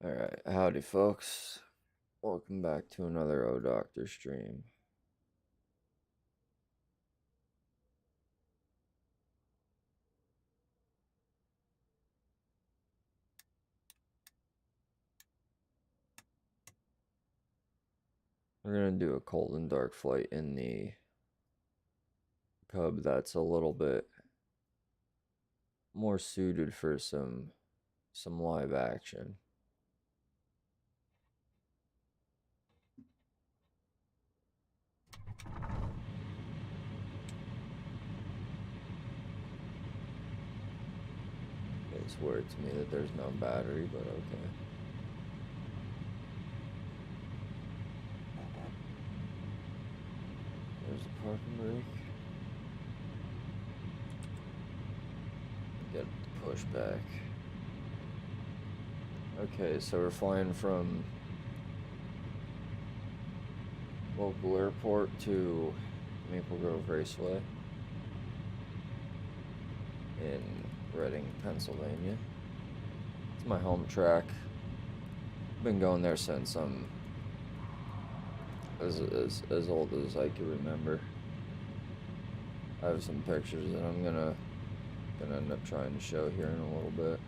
Alright, howdy folks. Welcome back to another O Doctor stream. We're gonna do a cold and dark flight in the Cub that's a little bit more suited for some live action. It's weird to me that there's no battery, but okay. There's the parking brake. Get the push back. Okay, so we're flying from local airport to Maple Grove Raceway in Reading, Pennsylvania. It's my home track. Been going there since I'm as old as I can remember. I have some pictures that I'm gonna end up trying to show here in a little bit.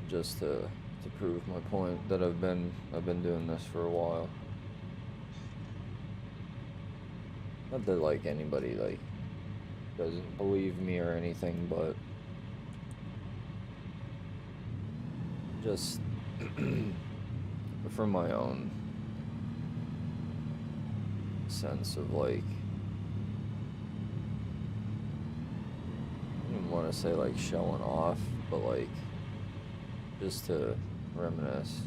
Just to prove my point that I've been doing this for a while. Not that like anybody like doesn't believe me or anything, but just from my own sense of like, I don't even want to say like showing off, but like just to reminisce,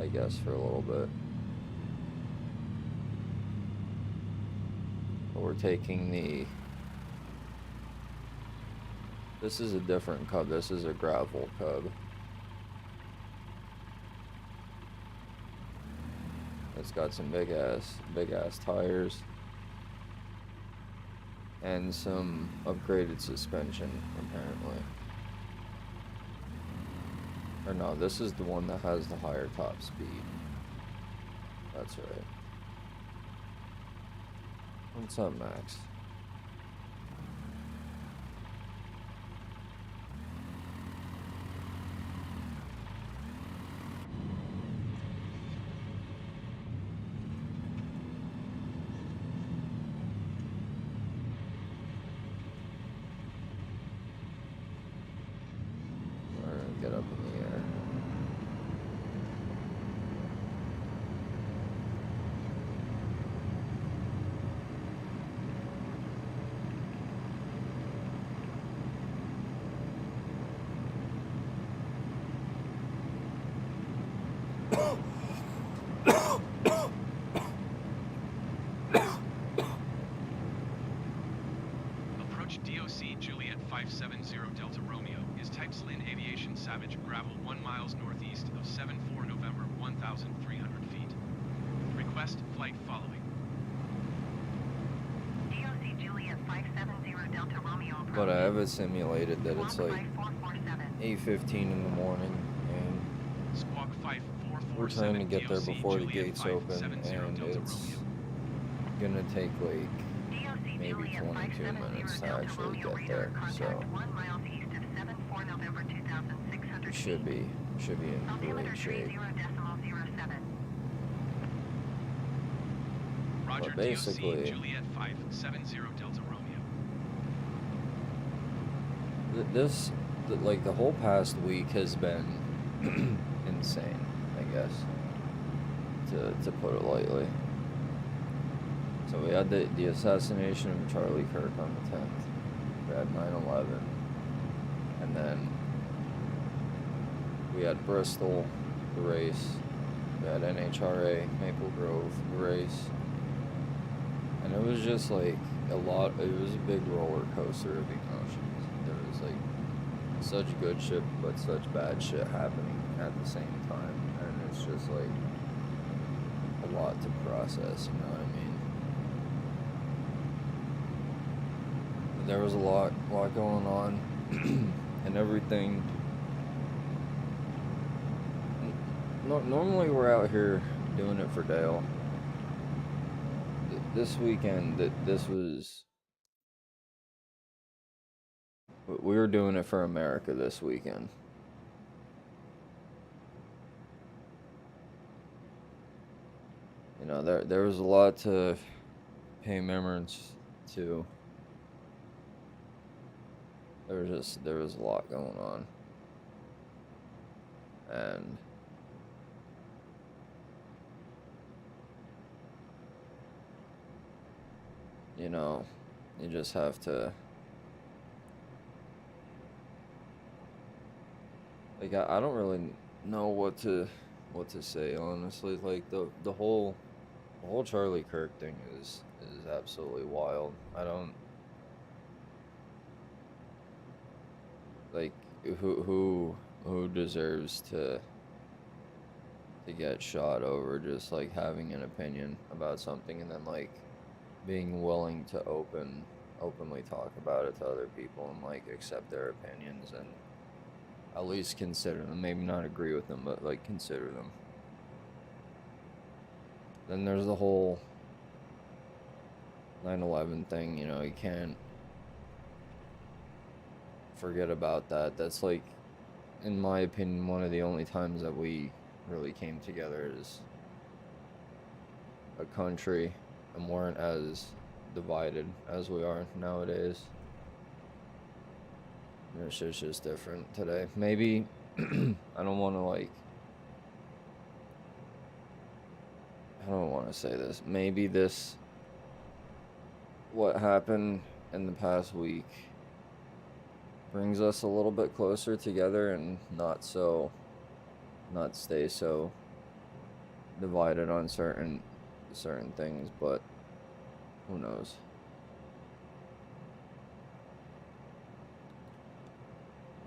I guess, for a little bit. But we're taking this is a different Cub. This is a gravel Cub. It's got some big ass tires and some upgraded suspension, apparently. Or no, this is the one that has the higher top speed. That's right. What's up, Max? Alright, get up in the air. Approach DOC Juliet 570 Delta Romeo is type Lynn Aviation Savage Gravel 1 miles northeast of 74 November 1,300 feet. Request flight following. DOC Juliet 570 Delta Romeo approach. But I have it simulated that it's like 8:15 in the morning, and Squawk 5447 we're trying to get there DOC before the Juliet gates open, 570 and Delta it's Romeo. gonna take like DOC maybe Juliet 22 570 minutes to Delta actually Romeo get radar there, so contact 1 mile east of 74 November 2,600 it should be in altimeter great shape. 30.07. Roger, But basically, DOC Juliet 570 Delta Romeo. like the whole past week has been insane, I guess, to put it lightly. So we had the assassination of Charlie Kirk on the 10th. We had 9/11, and then we had Bristol, the race. We had NHRA, Maple Grove, the race. And it was just like it was a big roller coaster of emotions. There was like such good shit, but such bad shit happening at the same time. And it's just like a lot to process, you know what I mean? there was a lot going on, and everything. Normally we're out here doing it for Dale. This weekend, this was, we were doing it for America this weekend. You know, there was a lot to pay remembrance to. There was a lot going on, and you know, you just have to, like, I don't really know what to say, honestly. Like the whole Charlie Kirk thing is absolutely wild. I don't, like, who deserves to get shot over just like having an opinion about something, and then like being willing to openly talk about it to other people and like accept their opinions and at least consider them. Maybe not agree with them, but like consider them. Then there's the whole 9/11 thing. You know, you can't forget about that. That's like, in my opinion, one of the only times that we really came together as a country and weren't as divided as we are nowadays. And it's just different today. Maybe I don't want to like, I don't want to say this. Maybe this, what happened in the past week, brings us a little bit closer together and not stay so divided on certain things, but who knows.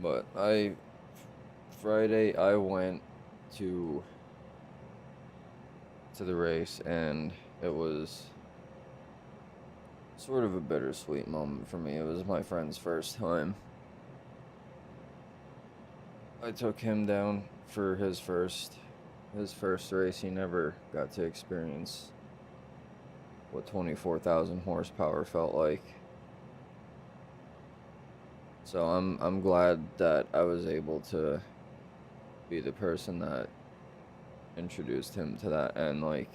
But Friday I went to the race, and it was sort of a bittersweet moment for me. It was my friend's first time. I took him down for his first race. He never got to experience what 24,000 horsepower felt like. So I'm glad that I was able to be the person that introduced him to that. And like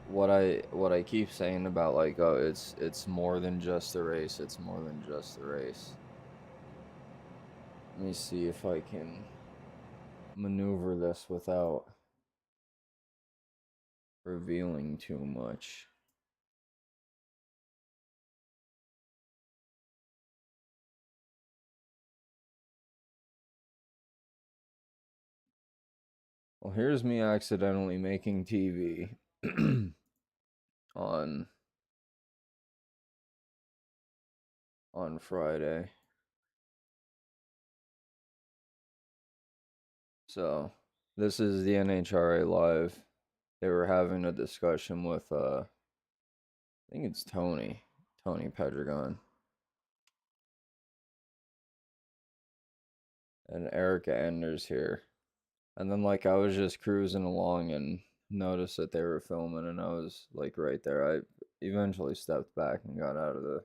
what I keep saying about like, oh, it's more than just a race. It's more than just a race. Let me see if I can maneuver this without revealing too much. Well, here's me accidentally making TV on Friday. So, this is the NHRA live. They were having a discussion with I think it's Tony Pedregon, and Erica Enders here. And then like I was just cruising along and noticed that they were filming, and I was like right there. I eventually stepped back and got out of the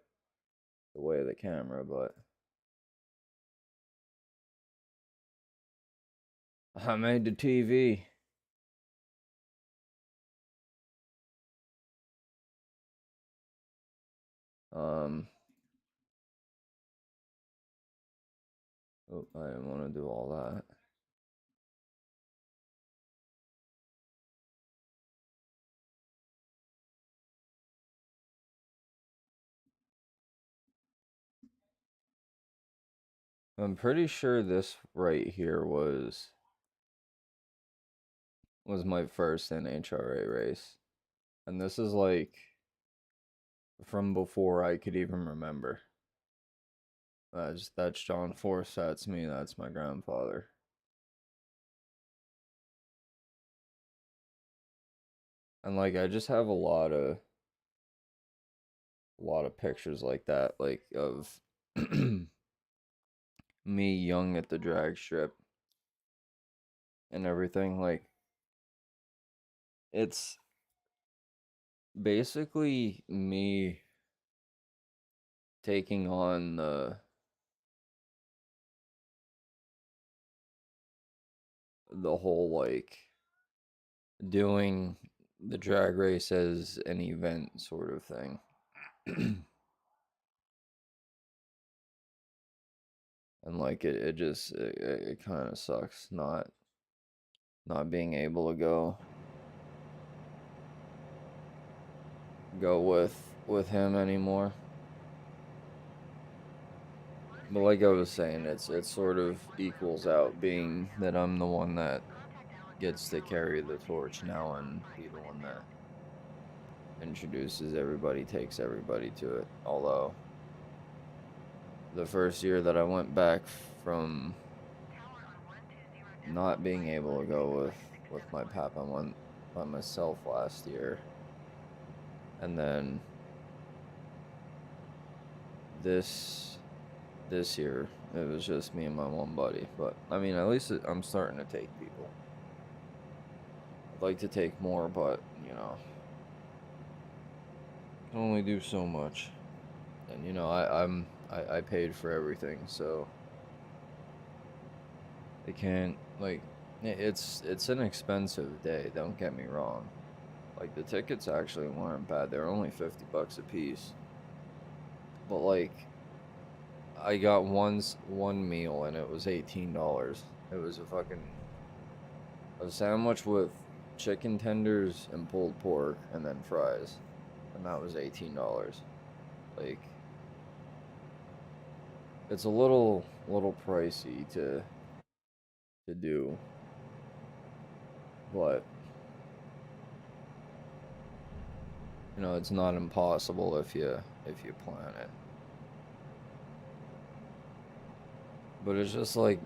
way of the camera, but I made the TV. Um, oh, I didn't want to do all that. I'm pretty sure this right here was my first NHRA race. And this is like from before I could even remember. That's John Force, that's me, that's my grandfather. And like I just have a a lot of pictures like that, like of me young at the drag strip and everything. Like, it's basically me taking on the whole, like, doing the drag race as an event sort of thing. And like it just it kind of sucks not being able to go with him anymore. But like I was saying, it sort of equals out, being that I'm the one that gets to carry the torch now and be the one that introduces everybody, takes everybody to it. Although the first year that I went back from not being able to go with my pap, I went by myself last year. And then this year it was just me and my one buddy. But I mean, at least I'm starting to take people. I'd like to take more, but you know, can only do so much. And you know, I paid for everything, so they can't, like, it's an expensive day, don't get me wrong. Like, the tickets actually weren't bad. They're only $50 a piece. But like, I got one meal and it was $18. It was a sandwich with chicken tenders and pulled pork and then fries, and that was $18. Like, it's a little pricey to do, but you know, it's not impossible if you plan it. But it's just like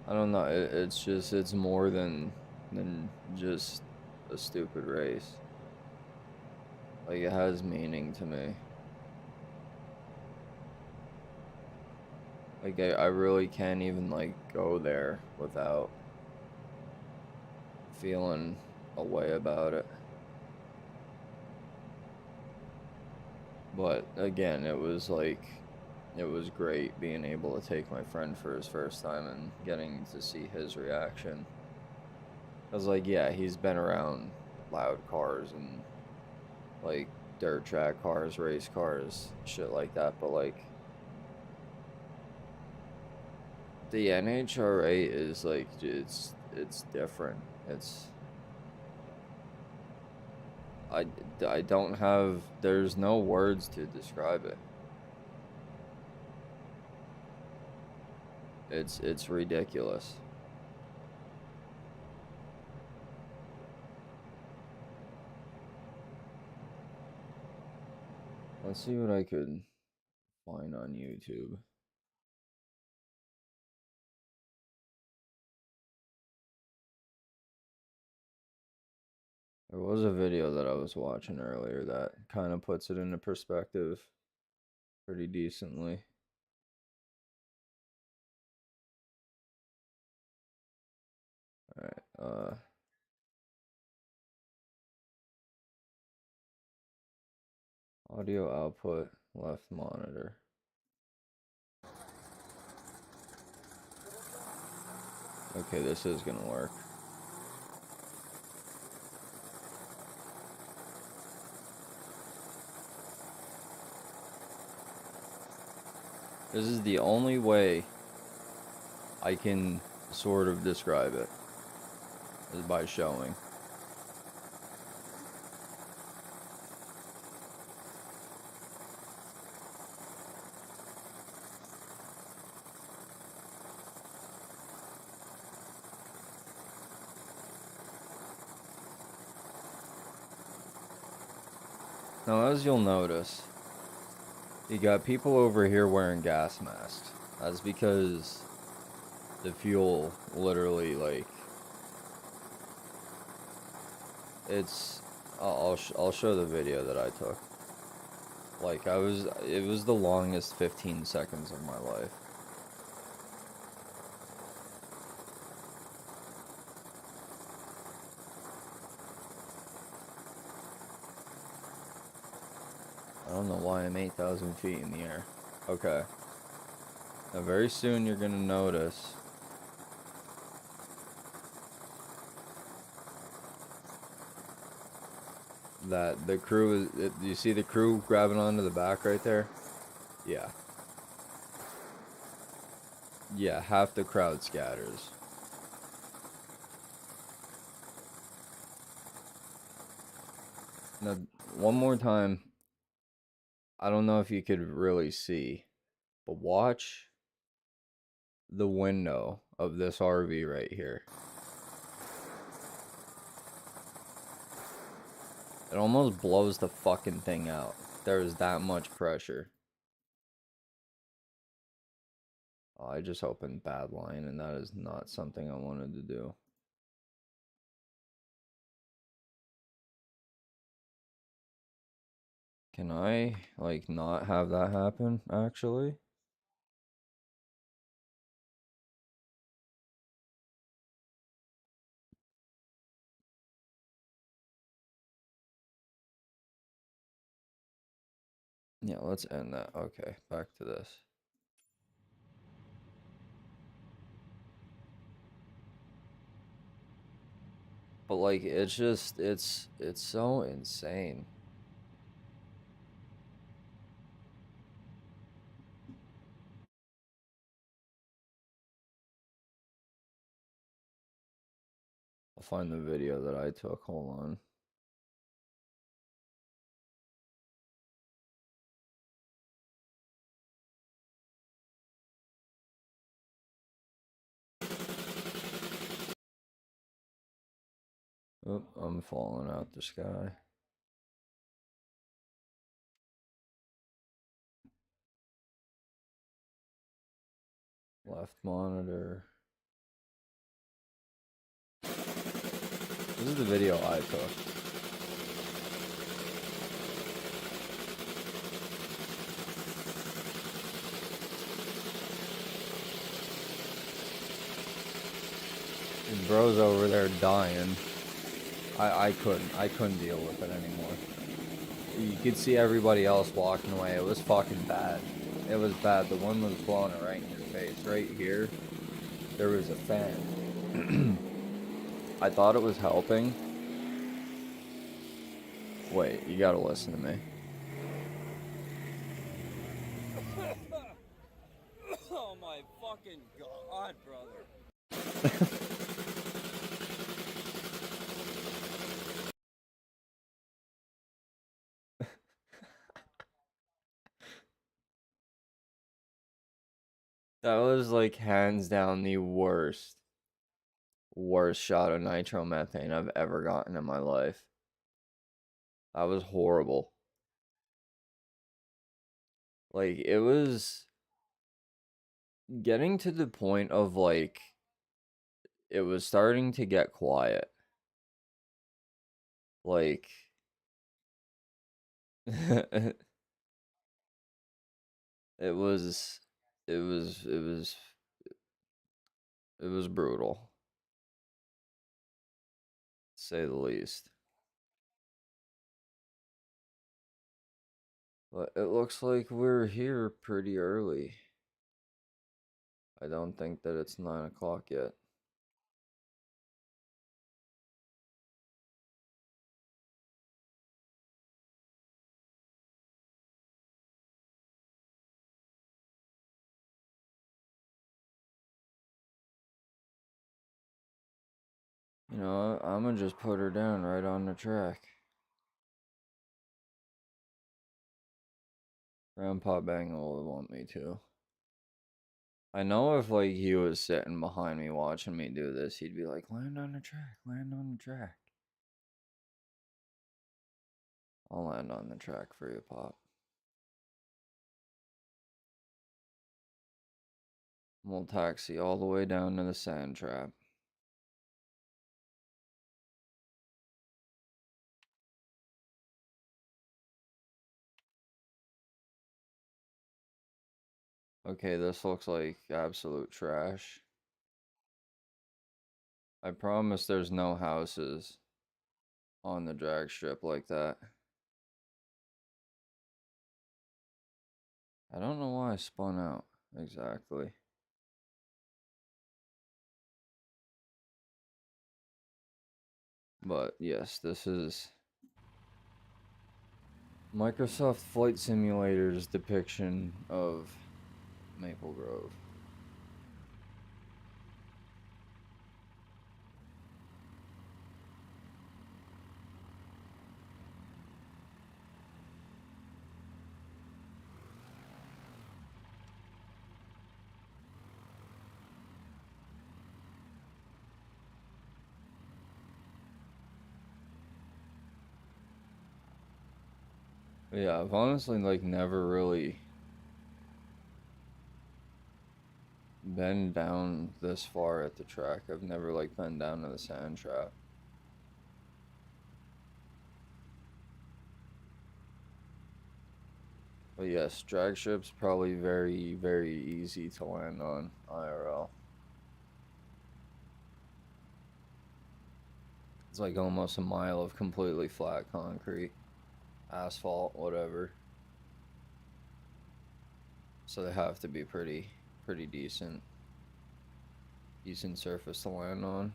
I don't know. It's more than just a stupid race. Like, it has meaning to me. Like, I really can't even, like, go there without feeling a way about it. But again, it was great being able to take my friend for his first time and getting to see his reaction. I was like, yeah, he's been around loud cars and like dirt track cars, race cars, shit like that, but like, the NHRA is like, it's different. I don't have, there's no words to describe it. It's ridiculous. Let's see what I could find on YouTube. There was a video that I was watching earlier that kind of puts it into perspective pretty decently. Alright, audio output, left monitor. Okay, this is gonna work. This is the only way I can sort of describe it, is by showing. Now, as you'll notice, you got people over here wearing gas masks. That's because the fuel literally, like, It's I'll show the video that I took. Like it was the longest 15 seconds of my life. I don't know why I'm 8,000 feet in the air. Okay. Now very soon you're gonna notice that the crew is, you see the crew grabbing onto the back right there? Yeah. Yeah, half the crowd scatters. Now, one more time. I don't know if you could really see, but watch the window of this RV right here. It almost blows the fucking thing out. There is that much pressure. Oh, I just opened Badline, and that is not something I wanted to do. Can I, like, not have that happen, actually? Yeah, let's end that. Okay, back to this. But, like, it's just, it's so insane. I'll find the video that I took. Hold on. Oh, I'm falling out the sky. Left monitor. This is the video I took. His bro's over there dying. I couldn't deal with it anymore. You could see everybody else walking away. It was fucking bad. It was bad. The one was blowing it right in your face. Right here, there was a fan. I thought it was helping. Wait, you gotta listen to me. Oh my fucking god, brother. That was like hands down the worst shot of nitromethane I've ever gotten in my life. That was horrible. Like, it was getting to the point of, like, it was starting to get quiet. Like, it was, it was, it was, it was brutal, to say the least. But it looks like we're here pretty early. I don't think that it's 9 o'clock yet. You know, I'm gonna just put her down right on the track. Grandpa Bangle would want me to. I know if, like, he was sitting behind me watching me do this, he'd be like, land on the track, land on the track. I'll land on the track for you, Pop. We'll taxi all the way down to the sand trap. Okay, this looks like absolute trash. I promise there's no houses on the drag strip like that. I don't know why I spun out exactly. But yes, this is Microsoft Flight Simulator's depiction of Maple Grove. Yeah, I've honestly like never really been down this far at the track. I've never like been down to the sand trap. But yes, drag strip's probably very, very easy to land on IRL. It's like almost a mile of completely flat concrete, asphalt, whatever. So they have to be pretty decent surface to land on.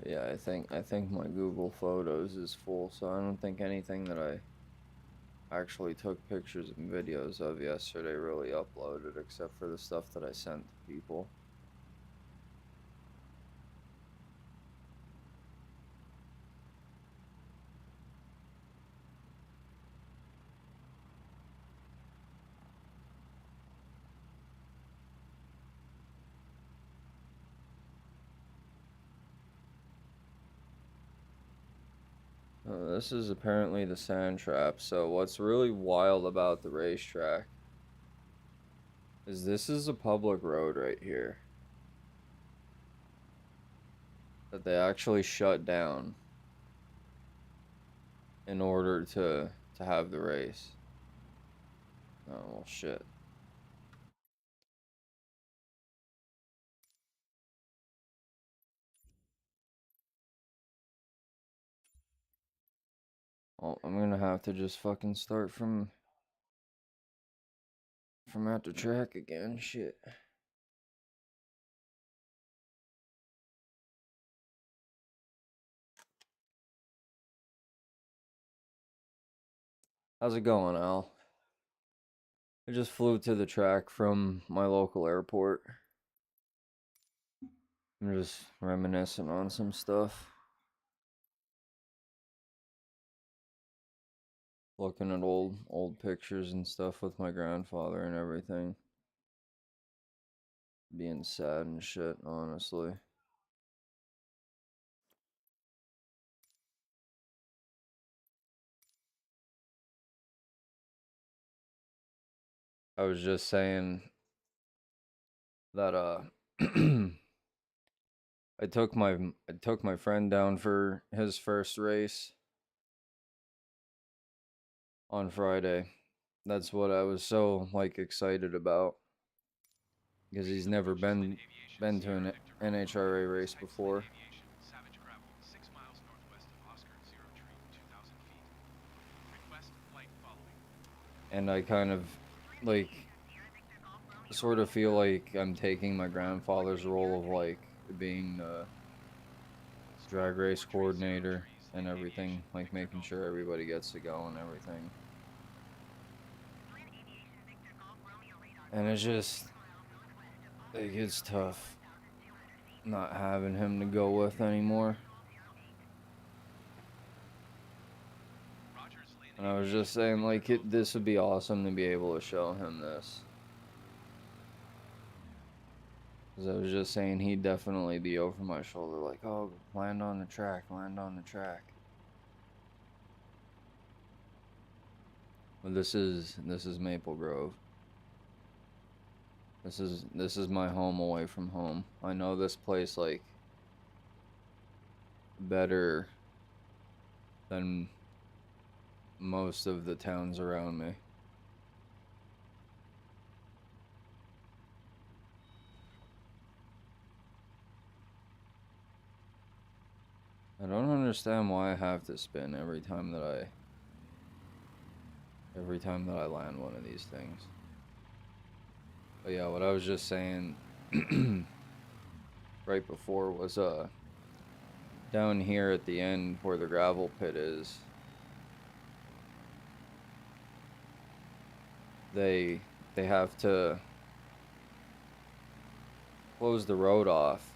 Yeah, I think my Google Photos is full, so I don't think anything that I actually took pictures and videos of yesterday really uploaded, except for the stuff that I sent to people. This is apparently the sand trap. So what's really wild about the racetrack is this is a public road right here that they actually shut down in order to have the race. Oh, well, shit. Well, I'm gonna have to just fucking start from at the track again. Shit. How's it going, Al? I just flew to the track from my local airport. I'm just reminiscing on some stuff. Looking at old pictures and stuff with my grandfather and everything. Being sad and shit, honestly. I was just saying that I took my friend down for his first race on Friday. That's what I was so like excited about, because he's never been to an NHRA race before. Savage Gravel, 6 miles northwest of Oscar Zero Tree, 2,000 feet. Request flight following. And I kind of like sort of feel like I'm taking my grandfather's role of like being the drag race coordinator and everything, like making sure everybody gets to go and everything. And it's just like it's tough not having him to go with anymore. And I was just saying, like, this would be awesome to be able to show him this. Because I was just saying he'd definitely be over my shoulder, like, oh, land on the track, land on the track. But this is Maple Grove. This is my home away from home. I know this place like better than most of the towns around me. I don't understand why I have to spin every time that I land one of these things. But yeah, what I was just saying right before was down here at the end where the gravel pit is. They have to close the road off.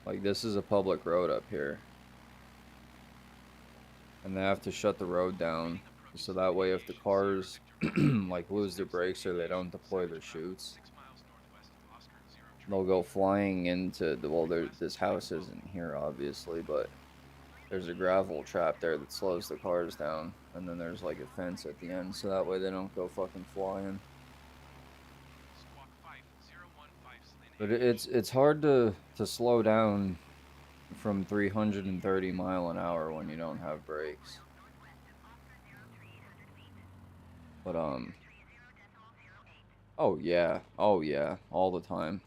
Like, this is a public road up here. And they have to shut the road down so that way if the cars like lose their brakes or they don't deploy their chutes, they'll go flying into the, well, this house isn't here obviously, but there's a gravel trap there that slows the cars down, and then there's like a fence at the end so that way they don't go fucking flying. But it's hard to slow down from 330 mile an hour when you don't have brakes. But oh yeah, all the time.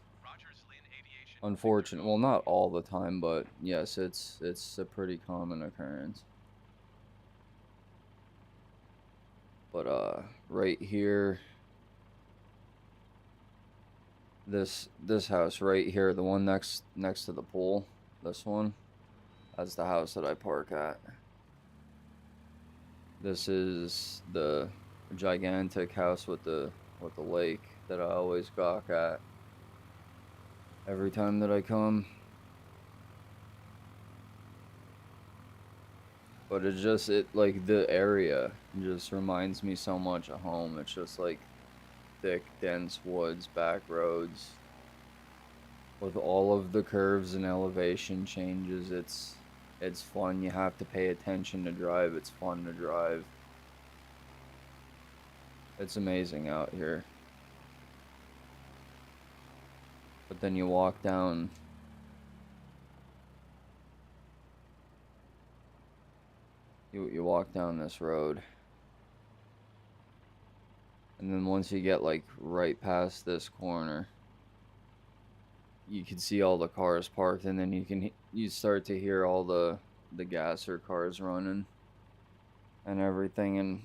Unfortunate, well, not all the time, but yes, it's a pretty common occurrence. But right here, this house right here, the one next to the pool, this one, that's the house that I park at. This is the gigantic house with the lake that I always gawk at every time that I come. But it's just, like, the area just reminds me so much of home. It's just like thick, dense woods, back roads with all of the curves and elevation changes. It's fun. You have to pay attention to drive. It's fun to drive. It's amazing out here. But then you walk down you walk down this road, and then once you get like right past this corner, you can see all the cars parked, and then you start to hear all the gasser cars running and everything. And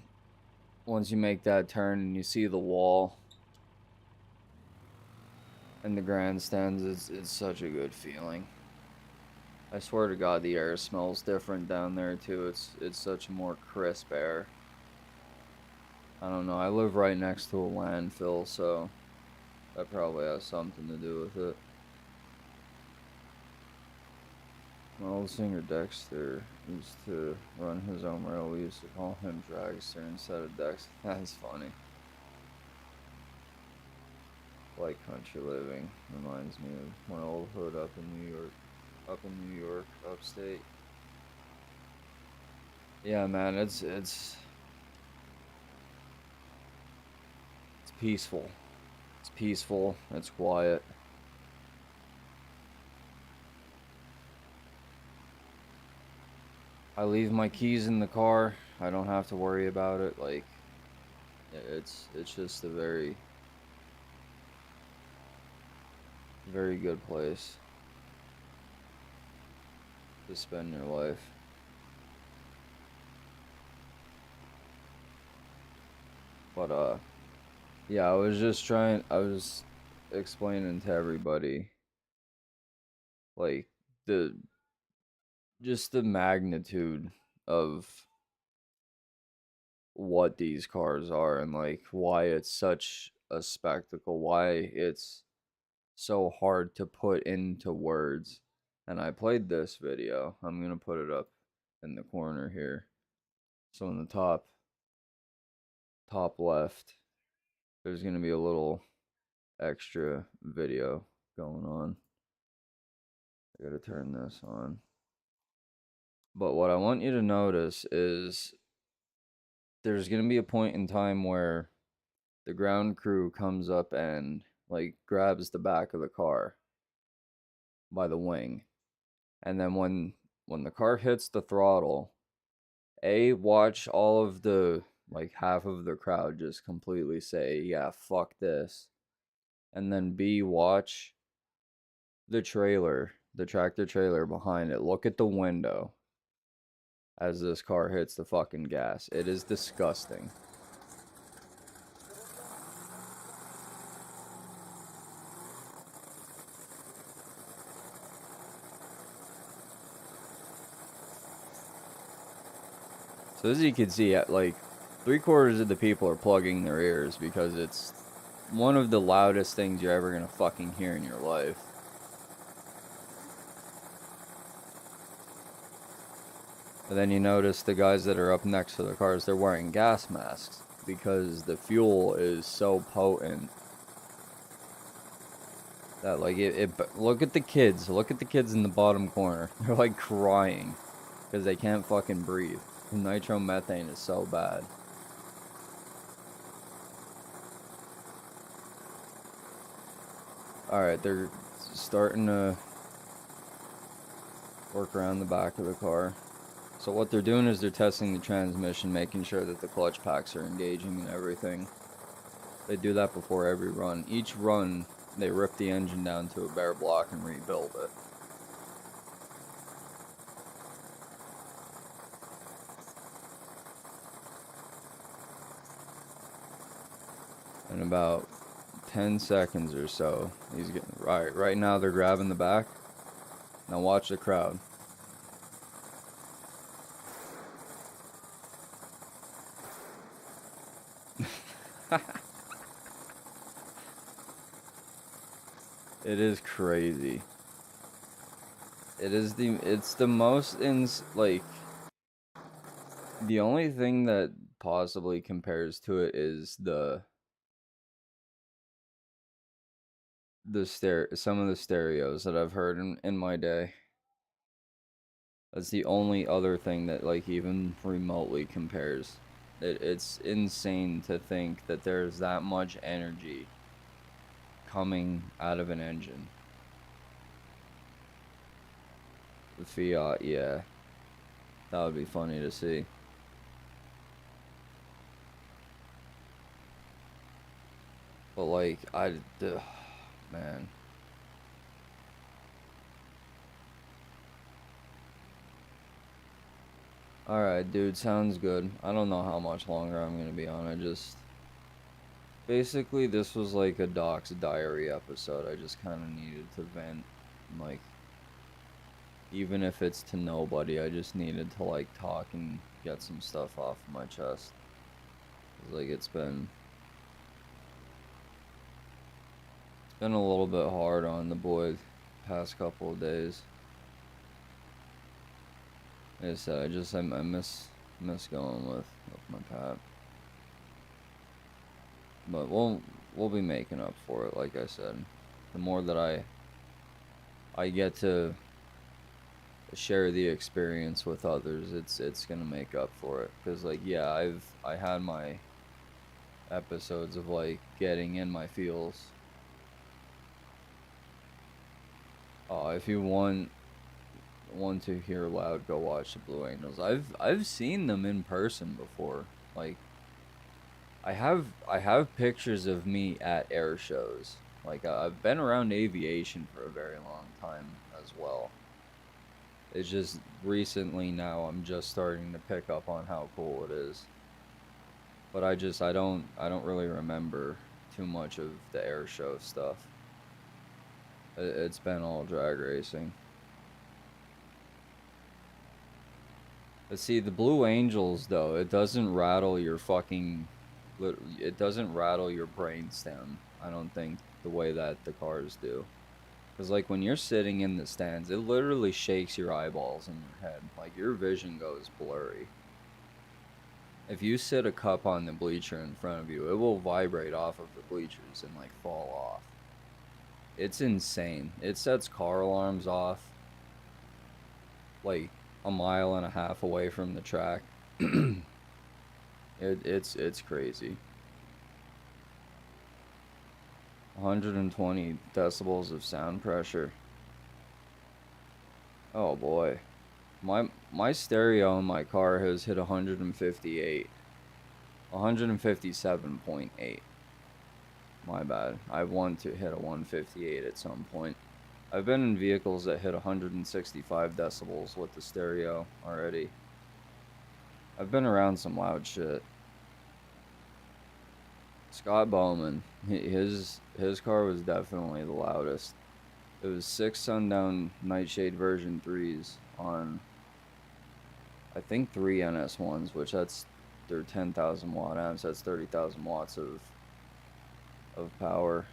once you make that turn and you see the wall and the grandstands, it's such a good feeling. I swear to God, the air smells different down there too. It's such a more crisp air. I don't know. I live right next to a landfill, so that probably has something to do with it. My old singer Dexter used to run his own rail. We used to call him Dragster instead of Dex. That's funny. Like country living reminds me of my old hood up in New York, upstate. Yeah, man, it's peaceful. It's peaceful. It's quiet. I leave my keys in the car. I don't have to worry about it. Like, it's just a very good place to spend your life. But yeah, I was explaining to everybody like the magnitude of what these cars are, and like why it's such a spectacle, why it's so hard to put into words. And I played this video. I'm gonna put it up in the corner here. So in the top left, there's gonna be a little extra video going on. I gotta turn this on. But what I want you to notice is there's gonna be a point in time where the ground crew comes up and like grabs the back of the car by the wing. And then when the car hits the throttle, watch all of the like half of the crowd just completely say, yeah, fuck this. And then B, watch the trailer, the tractor trailer behind it. Look at the window as this car hits the fucking gas. It is disgusting. So as you can see, like 3/4 of the people are plugging their ears because it's one of the loudest things you're ever gonna fucking hear in your life. But then you notice the guys that are up next to the cars, they're wearing gas masks because the fuel is so potent that like look at the kids. Look at the kids in the bottom corner. They're like crying because they can't fucking breathe. Nitromethane is so bad. Alright, they're starting to work around the back of the car. So what they're doing is they're testing the transmission, making sure that the clutch packs are engaging and everything. They do that before every run. Each run, they rip the engine down to a bare block and rebuild it. In about 10 seconds or so, he's getting right now they're grabbing the back. Now watch the crowd. It is crazy. It's the most like the only thing that possibly compares to it is some of the stereos that I've heard in my day. That's the only other thing that like even remotely compares. It's insane to think that there's that much energy coming out of an engine. The Fiat, yeah. That would be funny to see. But like, man. Alright, dude, sounds good. I don't know how much longer I'm gonna be on. Basically, this was like a Doc's diary episode. I just kind of needed to vent. Like, even if it's to nobody, I just needed to, like, talk and get some stuff off of my chest. 'Cause, like, it's been a little bit hard on the boy past couple of days. Like I said, I miss going with my Pat. But we'll be making up for it, like I said. The more that I get to share the experience with others, it's gonna make up for it. Cause like, yeah, I had my episodes of like getting in my feels. If you want to hear loud, go watch the Blue Angels. I've seen them in person before. Like, I have pictures of me at air shows. Like, I've been around aviation for a very long time as well. It's just recently now I'm just starting to pick up on how cool it is. But I don't really remember too much of the air show stuff. It's been all drag racing. But see, the Blue Angels though, it doesn't rattle your fucking, it doesn't rattle your brainstem, I don't think, the way that the cars do. Because like when you're sitting in the stands, it literally shakes your eyeballs in your head. Like your vision goes blurry. If you sit a cup on the bleacher in front of you, it will vibrate off of the bleachers and like fall off. it's insane. It sets car alarms off like a mile and a half away from the track. It's crazy. 120 decibels of sound pressure. Oh boy. My stereo in my car has hit 158. 157.8. My bad. I want to hit a 158 at some point. I've been in vehicles that hit 165 decibels with the stereo already. I've been around some loud shit. Scott Bowman, his car was definitely the loudest. It was 6 Sundown Nightshade version 3s on, I think, 3 NS1s, which that's their 10,000 watt amps. That's 30,000 watts of power.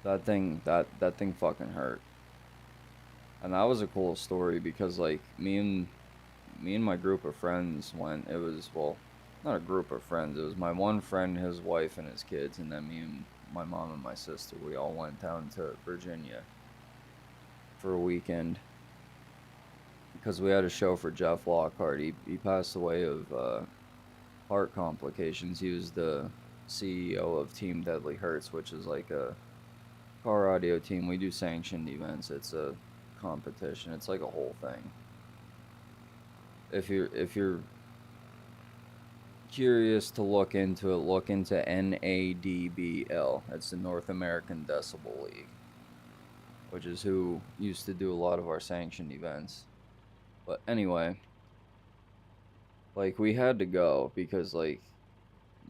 That thing fucking hurt. And that was a cool story because like me and my group of friends went. It was, well, not a group of friends. It was my one friend, his wife, and his kids, and then me and my mom and my sister. We all went down to Virginia for a weekend because we had a show for Jeff Lockhart. He passed away of heart complications. He was the CEO of Team Deadly Hertz, which is like a car audio team. We do sanctioned events. It's a competition. It's like a whole thing. If you're curious to look into it, look into NADBL. That's the North American Decibel League, which is who used to do a lot of our sanctioned events. But anyway, like we had to go because like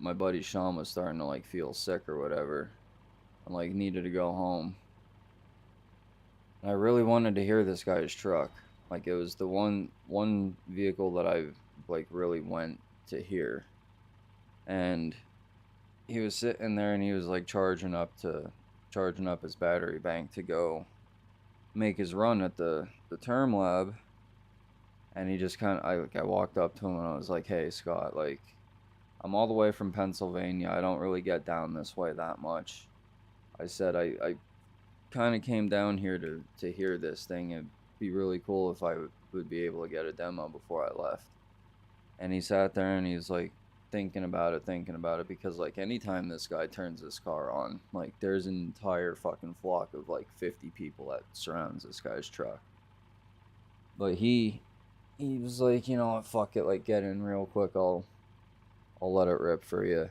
my buddy Sean was starting to like feel sick or whatever and like needed to go home. And I really wanted to hear this guy's truck. Like it was the one vehicle that I like really went to hear. And he was sitting there and he was like charging up his battery bank to go make his run at the term lab. And he just I walked up to him and I was like, "Hey Scott, like I'm all the way from Pennsylvania. I don't really get down this way that much." I said I kind of came down here to hear this thing. It'd be really cool if I would be able to get a demo before I left. And he sat there and he's like thinking about it because like anytime this guy turns this car on, like there's an entire fucking flock of like 50 people that surrounds this guy's truck. But he was like, you know what, fuck it, like get in real quick, I'll let it rip for you.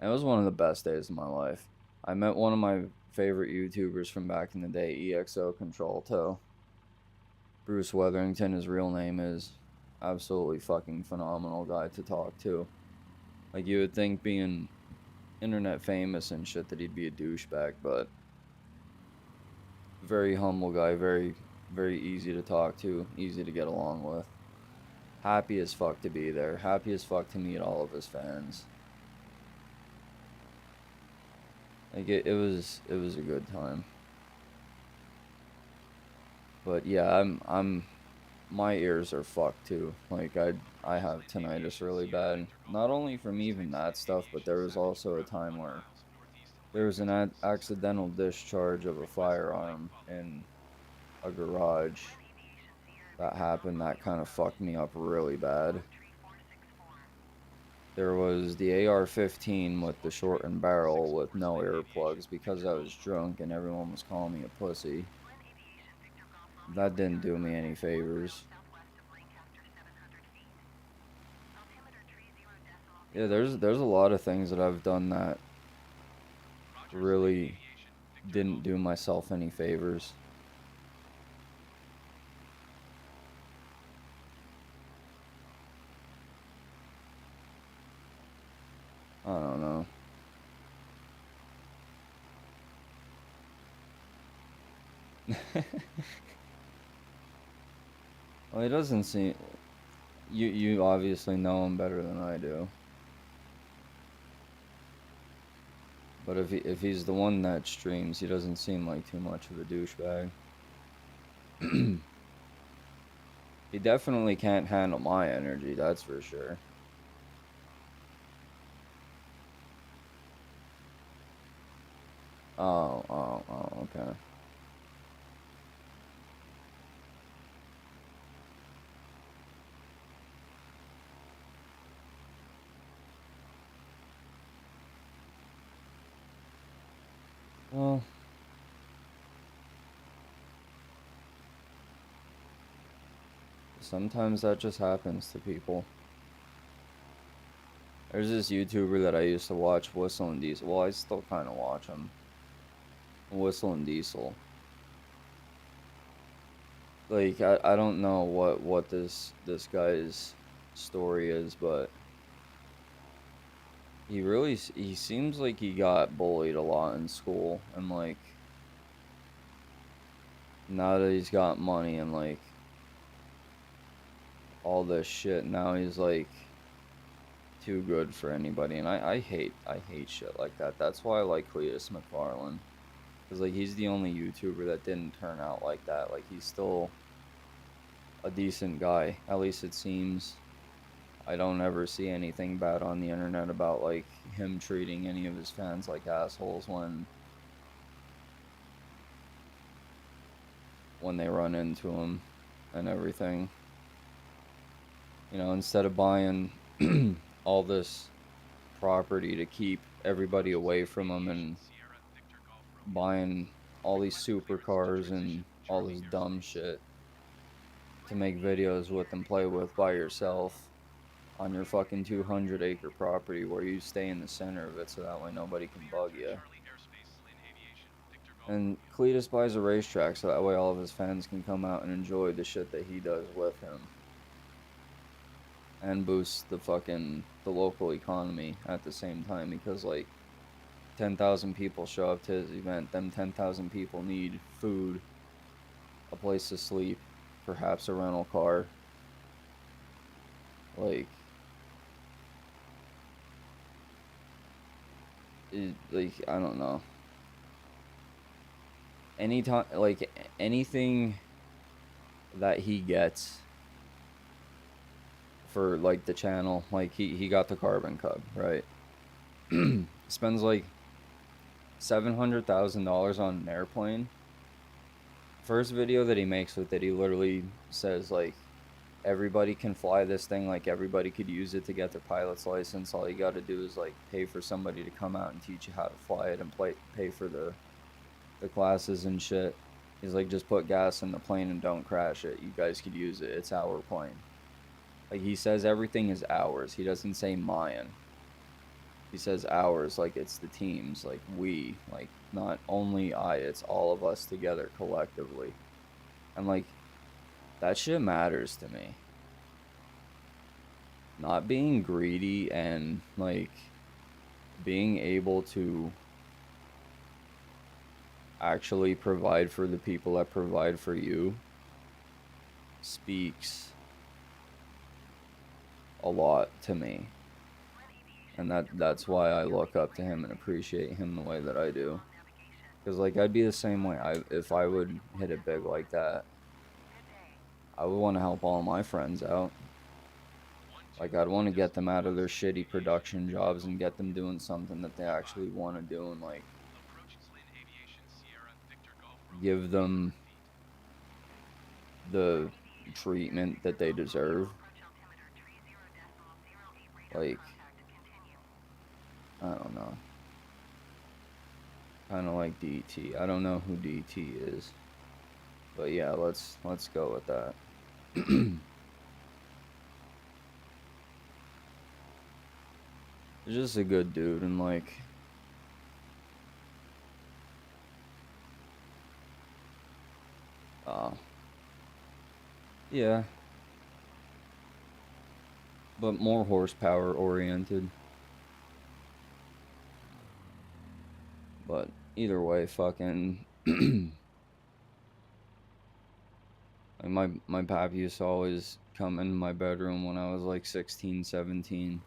And it was one of the best days of my life. I met one of my favorite YouTubers from back in the day, EXO Controlto. Bruce Weatherington, his real name is. Absolutely fucking phenomenal guy to talk to. Like you would think being internet famous and shit that he'd be a douchebag, but very humble guy, very, very easy to talk to, easy to get along with. Happy as fuck to be there, happy as fuck to meet all of his fans. Like it was a good time. But yeah, my ears are fucked too. Like I have tinnitus really bad. Not only from even that stuff, but there was also a time where there was an accidental discharge of a firearm in a garage that happened that kind of fucked me up really bad. There was the AR-15 with the shortened barrel with no earplugs because I was drunk and everyone was calling me a pussy. That didn't do me any favors. Yeah, there's a lot of things that I've done that really didn't do myself any favors. I don't know. Well, he doesn't seem... You obviously know him better than I do. But if he's the one that streams, he doesn't seem like too much of a douchebag. He definitely can't handle my energy, that's for sure. Oh, okay. Well, sometimes that just happens to people. There's this YouTuber that I used to watch, Whistle and Diesel. Well, I still kind of watch him. Whistle and Diesel. Like, I don't know what this guy's story is, but he seems like he got bullied a lot in school, and like now that he's got money and like all this shit, now he's like too good for anybody, and I hate shit like that. That's why I like Cletus McFarlane, because like he's the only YouTuber that didn't turn out like that. Like he's still a decent guy, at least it seems. I don't ever see anything bad on the internet about like him treating any of his fans like assholes when they run into him and everything. You know, instead of buying all this property to keep everybody away from him and buying all these supercars and all this dumb shit to make videos with and play with by yourself on your fucking 200-acre property where you stay in the center of it so that way nobody can bug you. And Cletus buys a racetrack so that way all of his fans can come out and enjoy the shit that he does with him. And boost the local economy at the same time, because like 10,000 people show up to his event. Them 10,000 people need food, a place to sleep, perhaps a rental car. Like, I don't know. Anytime, like anything that he gets for like the channel, like he got the Carbon Cub, right? Spends like $700,000 on an airplane. First video that he makes with it, he literally says like, everybody can fly this thing, like everybody could use it to get their pilot's license. All you got to do is like pay for somebody to come out and teach you how to fly it and pay for the classes and shit. He's like, just put gas in the plane and don't crash it. You guys could use it. It's our plane. Like, he says everything is ours. He doesn't say mine. He says ours, like it's the team's, like we, like not only I, it's all of us together collectively. And like, that shit matters to me. Not being greedy and like being able to actually provide for the people that provide for you speaks a lot to me. And that's why I look up to him and appreciate him the way that I do. Because like, I'd be the same way. If I would hit it big like that, I would want to help all my friends out. Like, I'd want to get them out of their shitty production jobs and get them doing something that they actually want to do, and like give them the treatment that they deserve. Like, I don't know. Kind of like DT. I don't know who DT is, but yeah, let's go with that. He's just a good dude, and like, yeah, but more horsepower oriented. But either way, fucking like my pap used to always come into my bedroom when I was like 16, 17.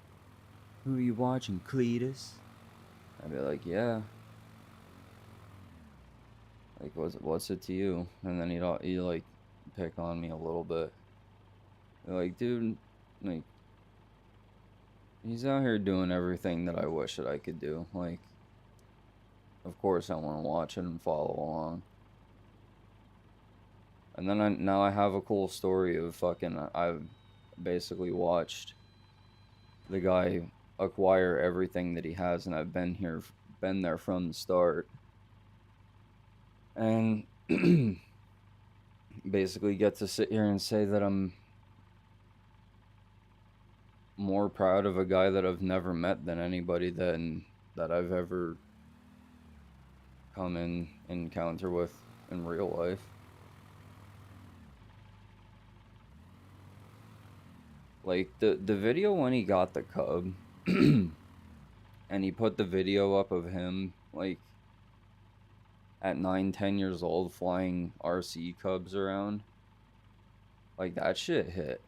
Who are you watching, Cletus? I'd be like, yeah. Like, what's it to you? And then he'd like pick on me a little bit. Like, dude, like, he's out here doing everything that I wish that I could do. Like, of course I want to watch it and follow along. And then now I have a cool story of fucking, I've basically watched the guy acquire everything that he has, and I've been there from the start. And basically get to sit here and say that I'm more proud of a guy that I've never met than anybody that I've ever come in encounter with in real life. Like the video when he got the cub and he put the video up of him like at 9-10 years old flying RC cubs around. Like that shit hit.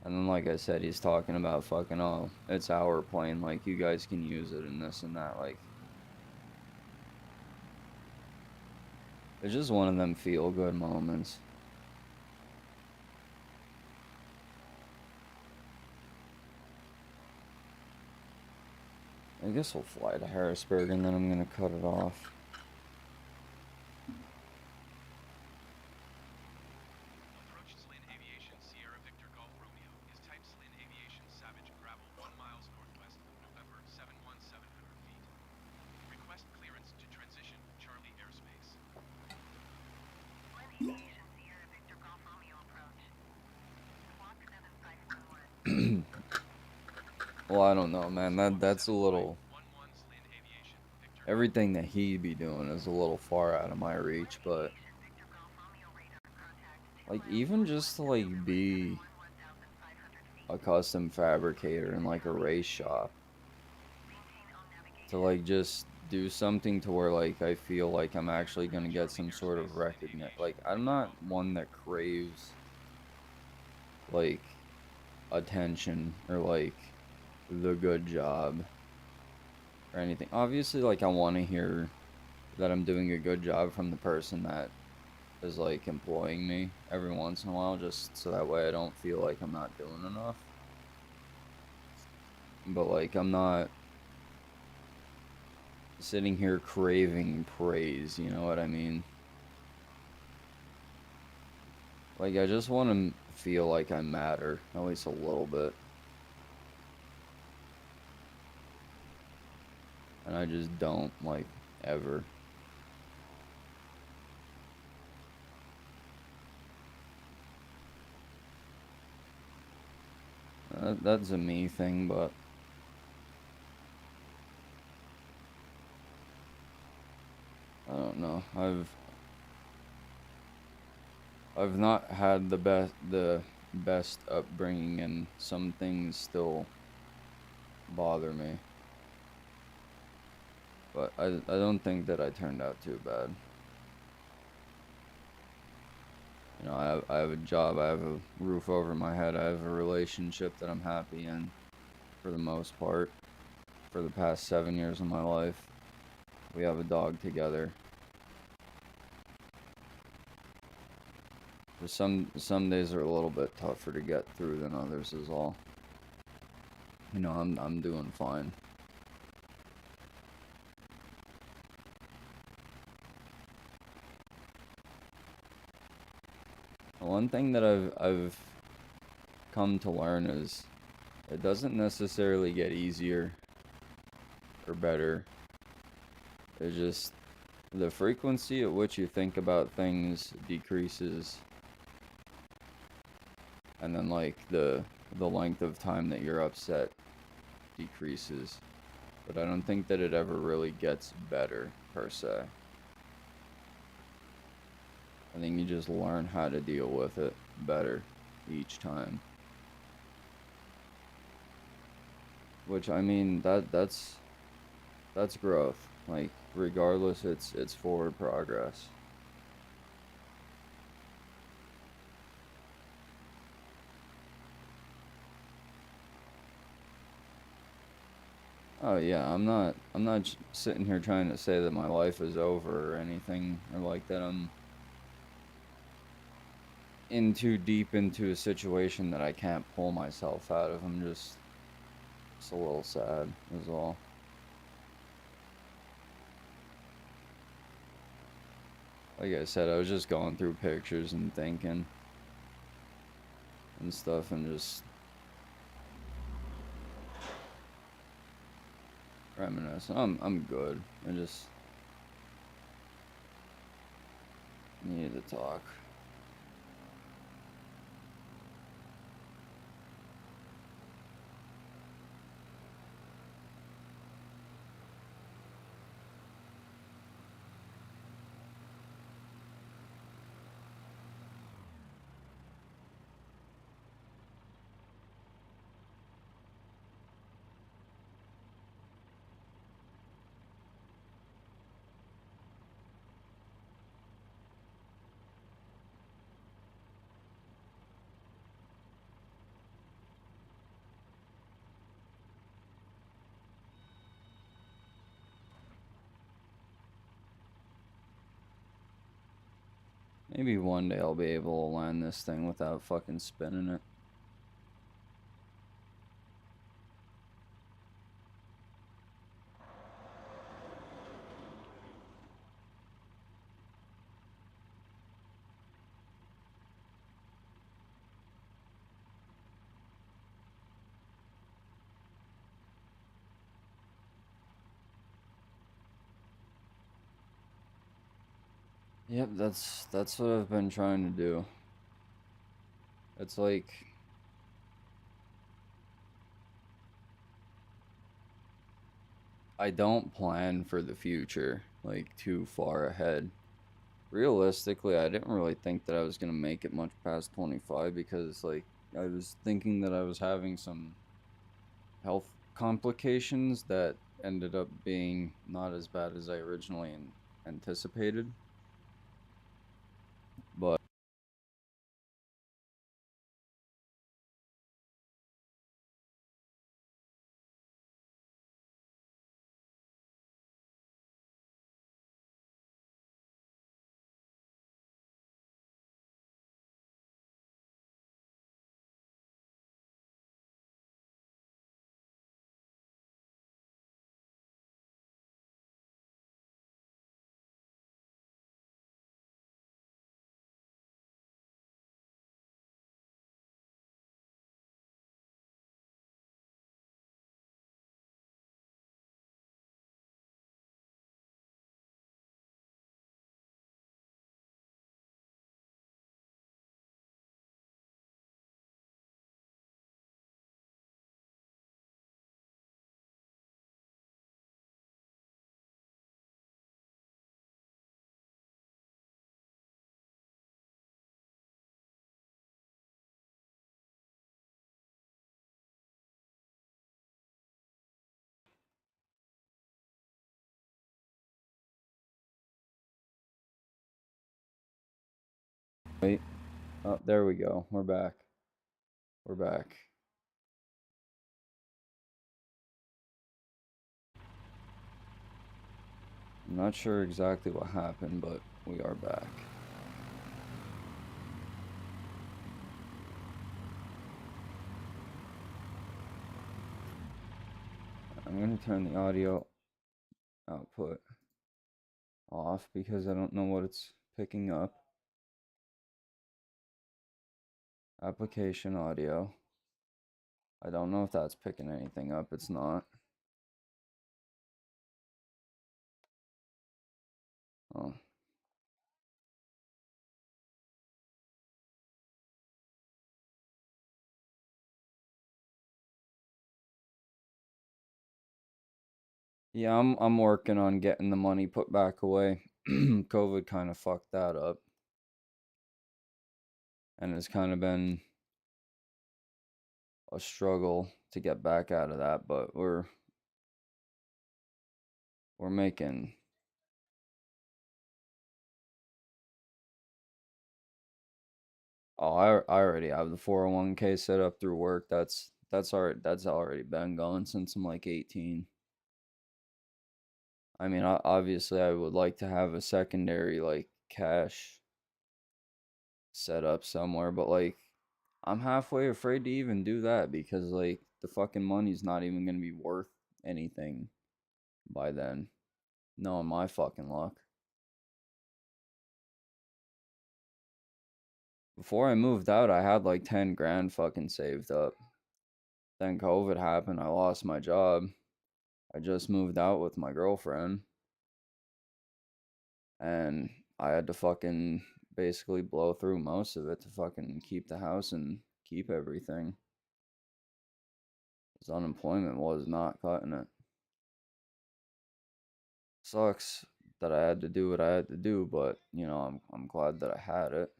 And then like I said, he's talking about fucking, oh, it's our plane, like you guys can use it and this and that. Like it's just one of them feel good moments. I guess we'll fly to Harrisburg and then I'm gonna cut it off. Approach Slin Aviation Sierra Victor Golf Romeo is type Slin Aviation Savage Gravel 1 miles northwest of November 71700 feet. Request clearance to transition Charlie airspace. Flynn Aviation Sierra Victor Golf Romeo approach. Squawk 754. Well, I don't know, man. That's a little. 11 Slin Aviation Victor Everything that he be doing is a little far out of my reach, but Victor Golf Romeo radar contact. like even just to like be 1500 feet. a custom fabricator in like a race shop, Maintain on navigation. to like just do something to where like I feel like I'm actually gonna get some sort of recognition. Like I'm not one that craves like attention or like the good job or anything. Obviously, like I want to hear that I'm doing a good job from the person that is like employing me every once in a while, just so that way I don't feel like I'm not doing enough. But like I'm not sitting here craving praise, you know what I mean? Like I just want to feel like I matter, at least a little bit. And I just don't, like, ever. That's a me thing, but I don't know. I've not had the best upbringing, and some things still bother me. But I don't think that I turned out too bad. You know, I have a job, I have a roof over my head, I have a relationship that I'm happy in, for the most part. For the past 7 years of my life, we have a dog together. For some days are a little bit tougher to get through than others is all. You know, I'm doing fine. One thing that I've come to learn is it doesn't necessarily get easier or better. It's just the frequency at which you think about things decreases, and then like the length of time that you're upset decreases. But I don't think that it ever really gets better per se. I think you just learn how to deal with it better each time. Which, I mean, that's growth. Like regardless, it's forward progress. Oh yeah, I'm not sitting here trying to say that my life is over or anything, or like that I'm in too deep into a situation that I can't pull myself out of. I'm just a little sad is all. like I said, I was just going through pictures and thinking and stuff and just reminiscing. I'm good. I just needed to talk. Maybe one day I'll be able to land this thing without fucking spinning it. Yep, that's what I've been trying to do. It's like I don't plan for the future like too far ahead. Realistically, I didn't really think that I was gonna make it much past 25 because like I was thinking that I was having some health complications that ended up being not as bad as I originally anticipated. But wait, oh, there we go. We're back. We're back. I'm not sure exactly what happened, but we are back. I'm going to turn the audio output off because I don't know what it's picking up. Application audio. I don't know if that's picking anything up. It's not. Oh. Yeah, I'm working on getting the money put back away. COVID kind of fucked that up. And it's kind of been a struggle to get back out of that, but we're making. Oh, I already have the 401k set up through work. That's already been going since I'm like 18. I mean, obviously I would like to have a secondary like cash set up somewhere, but like I'm halfway afraid to even do that because like the fucking money's not even going to be worth anything by then. Knowing my fucking luck. before I moved out, I had like 10 grand fucking saved up. Then COVID happened. I lost my job. I just moved out with my girlfriend. And I had to fucking basically blow through most of it to fucking keep the house and keep everything. Because unemployment was not cutting it. Sucks that I had to do what I had to do, but you know, I'm glad that I had it.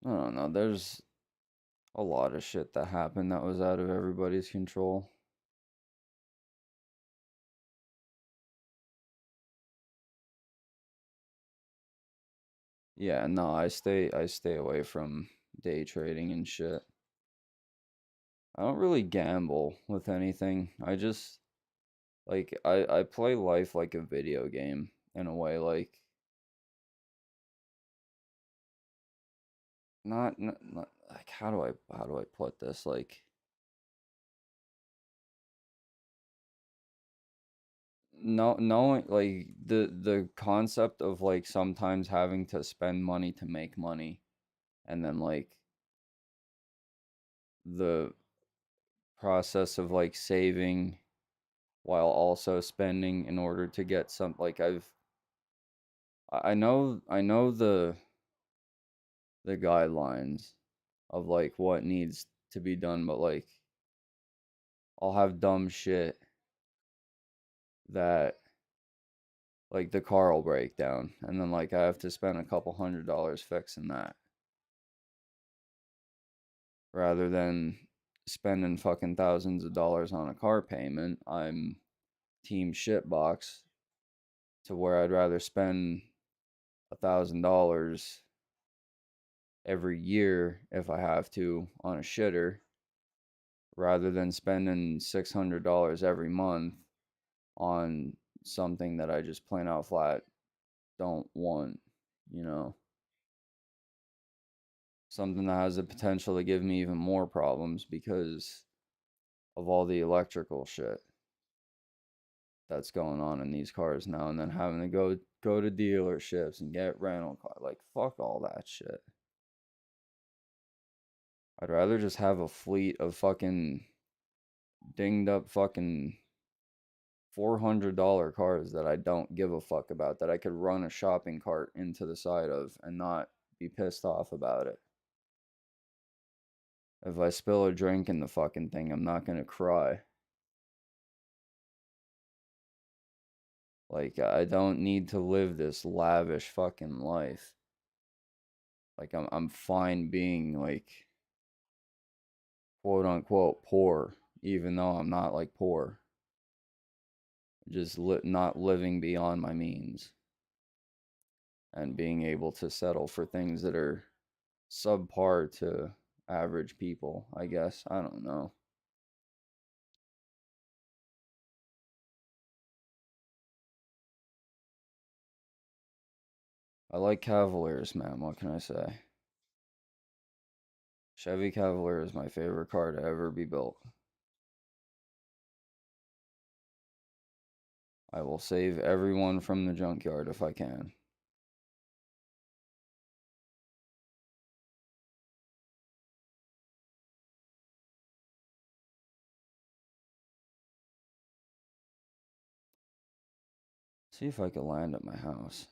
I don't know, there's a lot of shit that happened that was out of everybody's control. Yeah, no, I stay away from day trading and shit. I don't really gamble with anything. I just like I play life like a video game in a way, like not like how do I put this? Like no knowing like the concept of like sometimes having to spend money to make money, and then like the process of like saving while also spending in order to get some, like I know the guidelines of like what needs to be done, but like I'll have dumb shit that like the car will break down, and then like I have to spend a couple $100 fixing that rather than spending fucking thousands of dollars on a car payment. I'm team shitbox to where I'd rather spend $1,000 every year if I have to on a shitter rather than spending $600 every month on something that I just plain out flat don't want, you know, something that has the potential to give me even more problems because of all the electrical shit that's going on in these cars now, and then having to go to dealerships and get rental car, like fuck all that shit. I'd rather just have a fleet of fucking dinged up fucking $400 cars that I don't give a fuck about, that I could run a shopping cart into the side of and not be pissed off about it. If I spill a drink in the fucking thing, I'm not gonna cry. Like, I don't need to live this lavish fucking life. Like, I'm fine being like quote unquote poor, even though I'm not like poor. Just not living beyond my means and being able to settle for things that are subpar to average people, I guess. I don't know. I like Cavaliers, man. What can I say? Chevy Cavalier is my favorite car to ever be built. I will save everyone from the junkyard if I can. See if I can land at my house.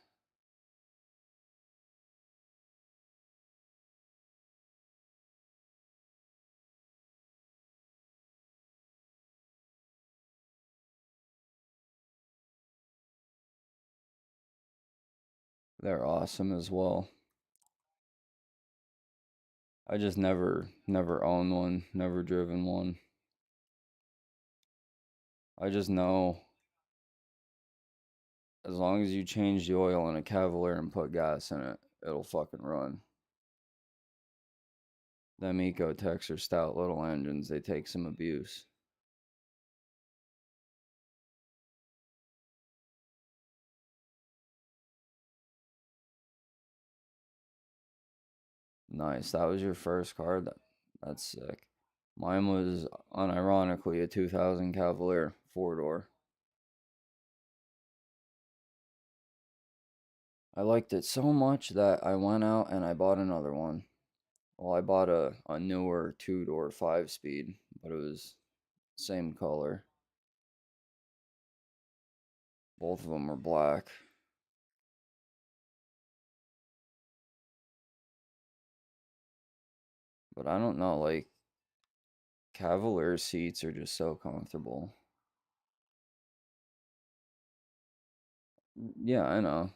They're awesome as well. I just never owned one, never driven one. I just know as long as you change the oil in a Cavalier and put gas in it, it'll fucking run. Them Ecotechs are stout little engines, they take some abuse. Nice. That was your first car? That's sick. Mine was unironically a 2000 Cavalier 4-door. I liked it so much that I went out and I bought another one. Well, I bought a newer 2-door 5-speed, but it was same color. Both of them are black. But I don't know, like, Cavalier seats are just so comfortable. Yeah, I know.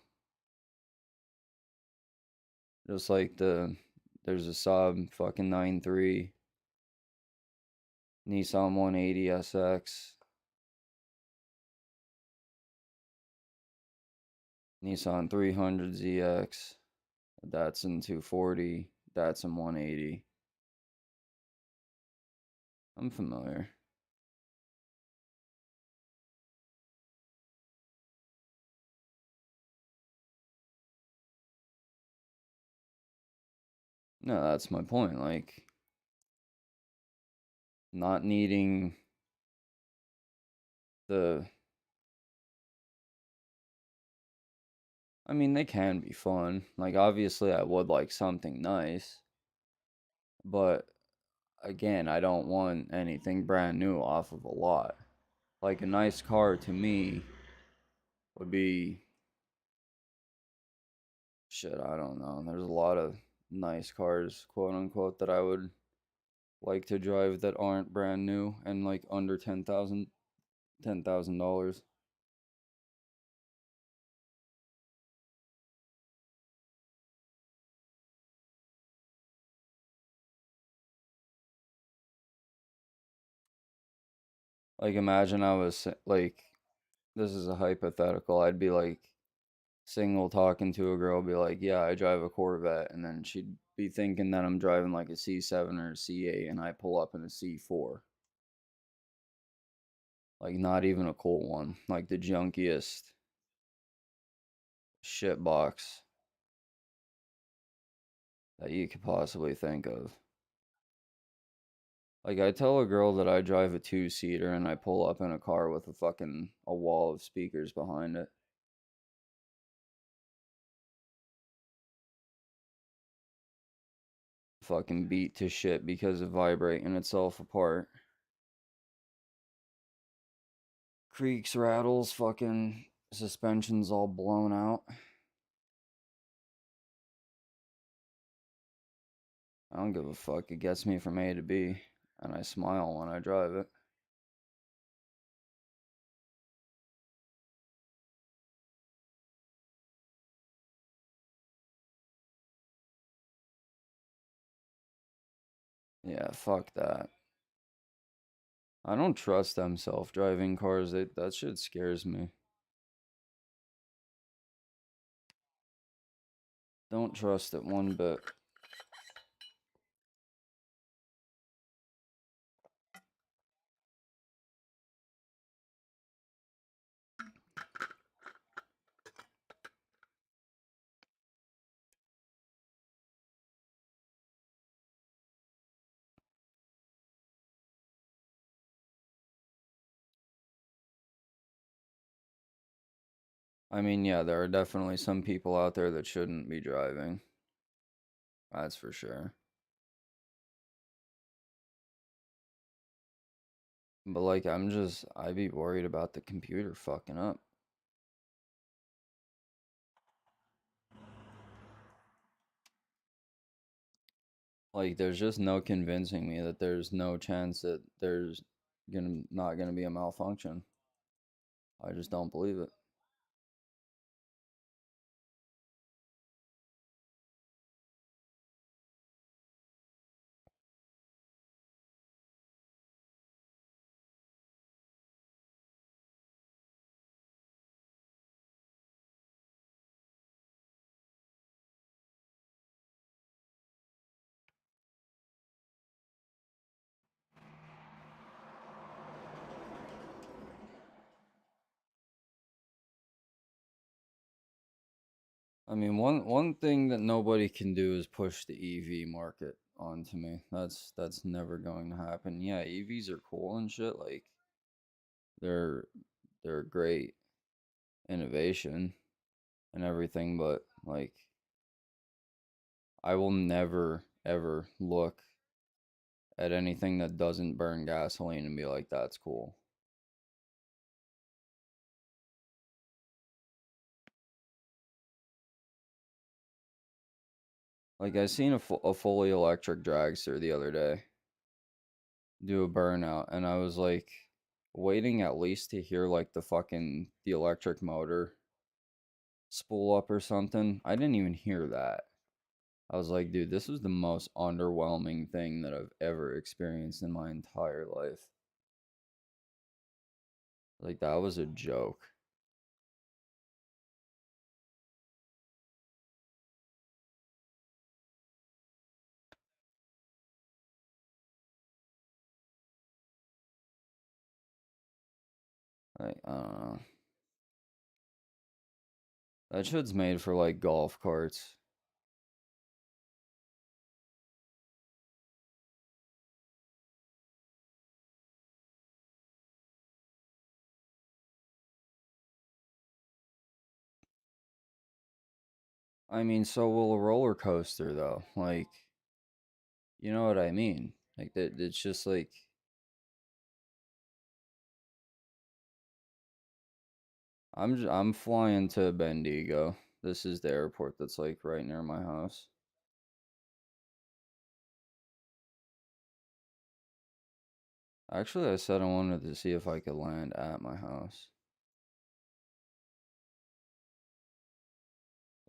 Just like there's a Saab fucking 9.3, Nissan 180 SX, Nissan 300 ZX, Datsun 240, Datsun 180. I'm familiar. No, that's my point. Like, not needing the. I mean, they can be fun. Like, obviously, I would like something nice. But again, I don't want anything brand new off of a lot. Like, a nice car to me would be. Shit, I don't know. There's a lot of nice cars, quote unquote, that I would like to drive that aren't brand new and like under $10,000. Like, imagine I was like, this is a hypothetical. I'd be like single talking to a girl, be like, yeah, I drive a Corvette, and then she'd be thinking that I'm driving like a C7 or a C8, and I pull up in a C4. Like, not even a cool one, like the junkiest shit box that you could possibly think of. Like, I tell a girl that I drive a 2-seater and I pull up in a car with a wall of speakers behind it. Fucking beat to shit because of vibrating itself apart. Creaks, rattles, fucking suspension's all blown out. I don't give a fuck. It gets me from A to B, and I smile when I drive it. Yeah, fuck that. I don't trust them self-driving cars. That shit scares me. Don't trust it one bit. I mean, yeah, there are definitely some people out there that shouldn't be driving. That's for sure. But like, I'd be worried about the computer fucking up. Like, there's just no convincing me that there's no chance that there's not gonna be a malfunction. I just don't believe it. I mean, one thing that nobody can do is push the EV market onto me. That's never going to happen. Yeah, EVs are cool and shit. Like they're they're a great innovation and everything, but like I will never ever look at anything that doesn't burn gasoline and be like, that's cool. Like I seen a fully electric dragster the other day do a burnout, and I was like waiting at least to hear like the electric motor spool up or something. I didn't even hear that. I was like, dude, this was the most underwhelming thing that I've ever experienced in my entire life. Like that was a joke. Like, I don't know. That shit's made for like golf carts. I mean, so will a roller coaster though. Like, you know what I mean? Like that it's just like I'm flying to Bendigo. This is the airport that's like right near my house. Actually, I said I wanted to see if I could land at my house.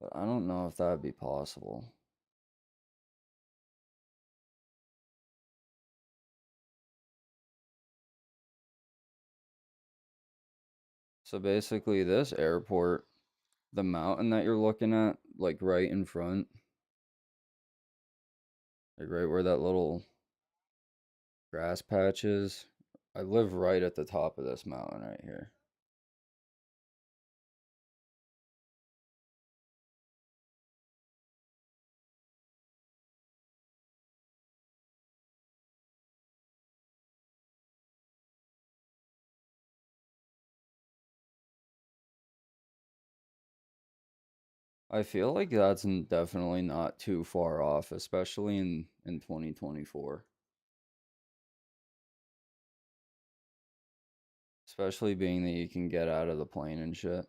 But I don't know if that would be possible. So basically, this airport, the mountain that you're looking at, like right in front, like right where that little grass patch is, I live right at the top of this mountain right here. I feel like that's definitely not too far off, especially in 2024. Especially being that you can get out of the plane and shit.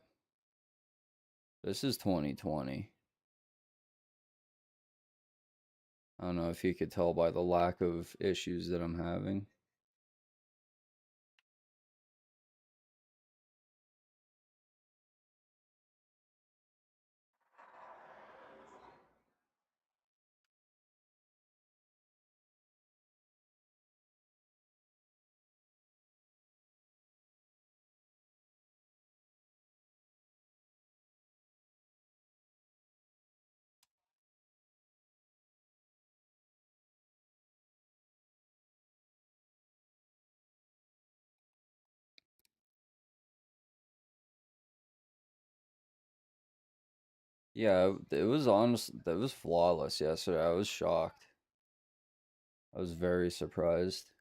This is 2020. I don't know if you could tell by the lack of issues that I'm having. Yeah, it was honest. That was flawless yesterday. I was shocked. I was very surprised.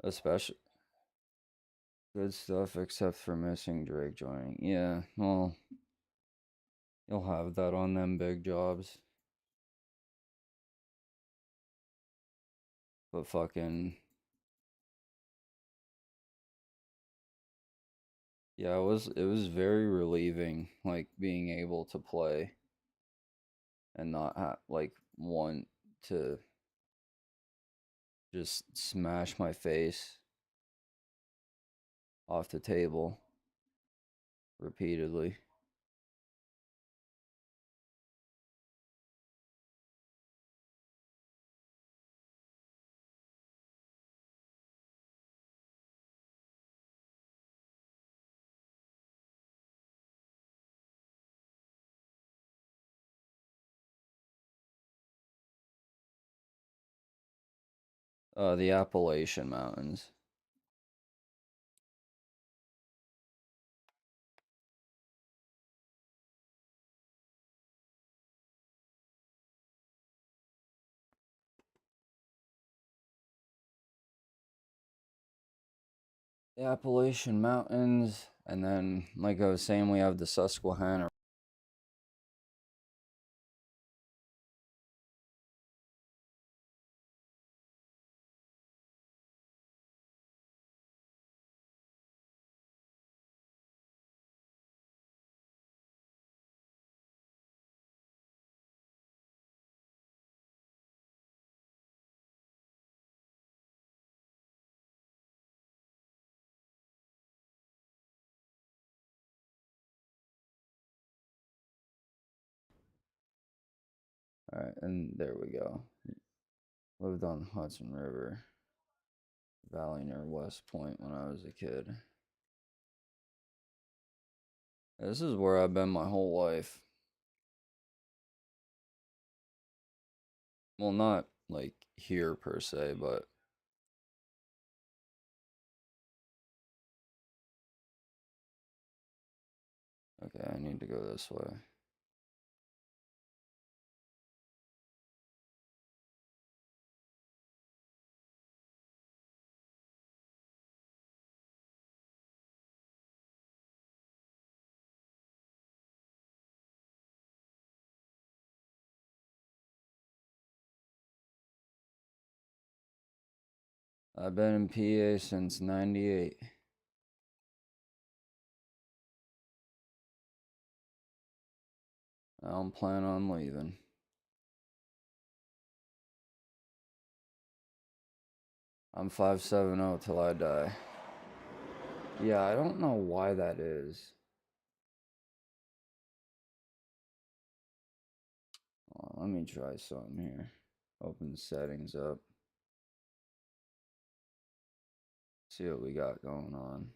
Especially good stuff except for missing Drake joining. Yeah, well, you'll have that on them big jobs. But fucking yeah, it was very relieving like being able to play and not like want to just smash my face off the table repeatedly. The Appalachian Mountains. The Appalachian Mountains, and then, like I was saying, we have the Susquehanna. Alright, and there we go. Lived on the Hudson River Valley near West Point when I was a kid. This is where I've been my whole life. Well, not like here per se, but okay, I need to go this way. I've been in PA since '98. I don't plan on leaving. I'm 570 till I die. Yeah, I don't know why that is. Let me try something here. Open settings up. See what we got going on.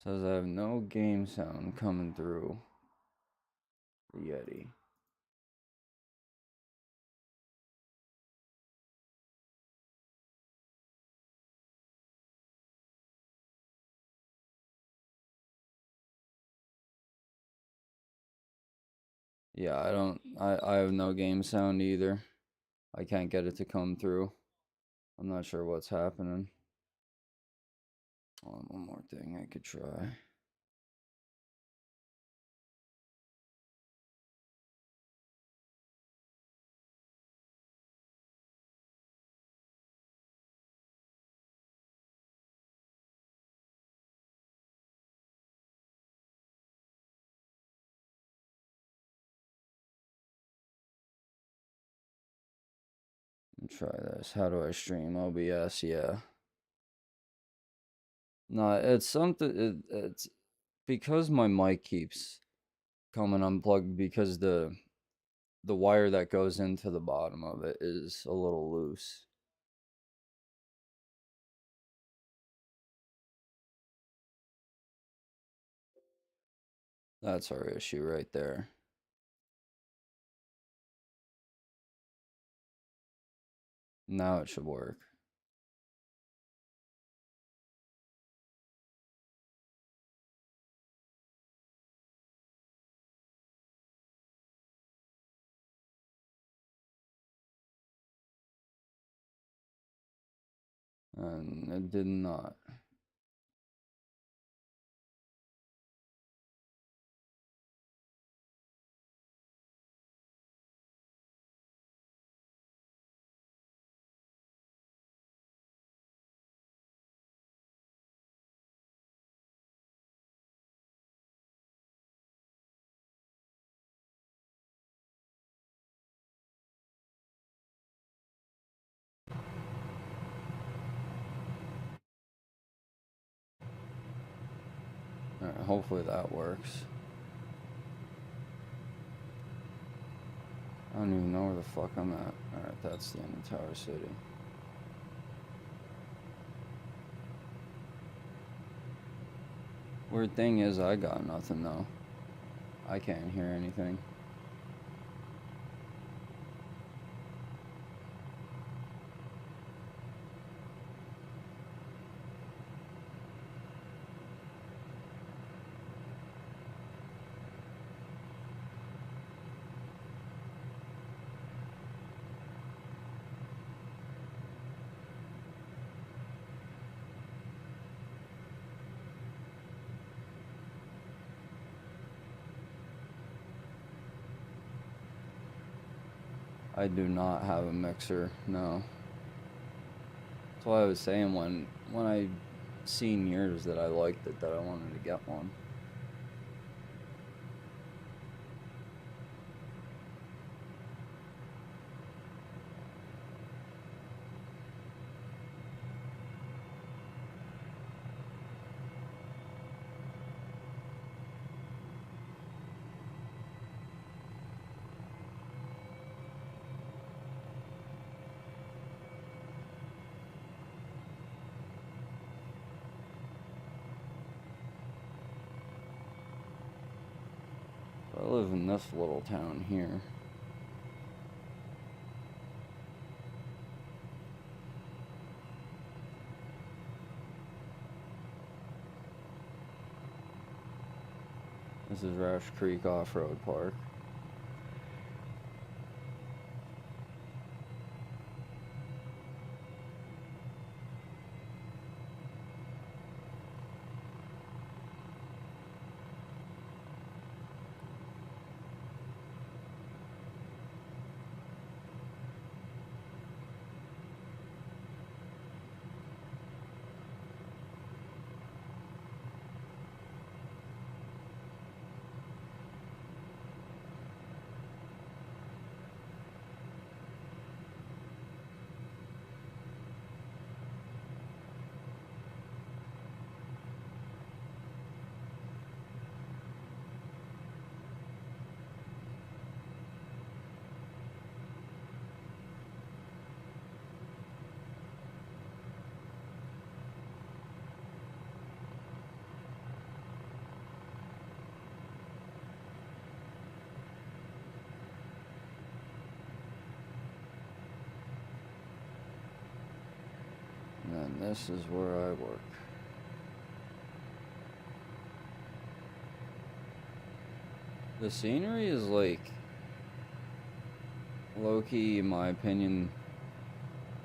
Says I have no game sound coming through the Yeti. Yeah, I have no game sound either. I can't get it to come through. I'm not sure what's happening. One more thing I could try. Try this. How do I stream OBS? Yeah. No, it's something. It's because my mic keeps coming unplugged because the wire that goes into the bottom of it is a little loose. That's our issue right there. Now it should work. And it did not. Alright, hopefully that works. I don't even know where the fuck I'm at. Alright, that's the end of Tower City. Weird thing is, I got nothing though. I can't hear anything. I do not have a mixer, no. That's why I was saying when I seen yours that I liked it, that I wanted to get one. I live in this little town here. This is Rush Creek Off-Road Park. And then this is where I work. The scenery is like low-key, in my opinion,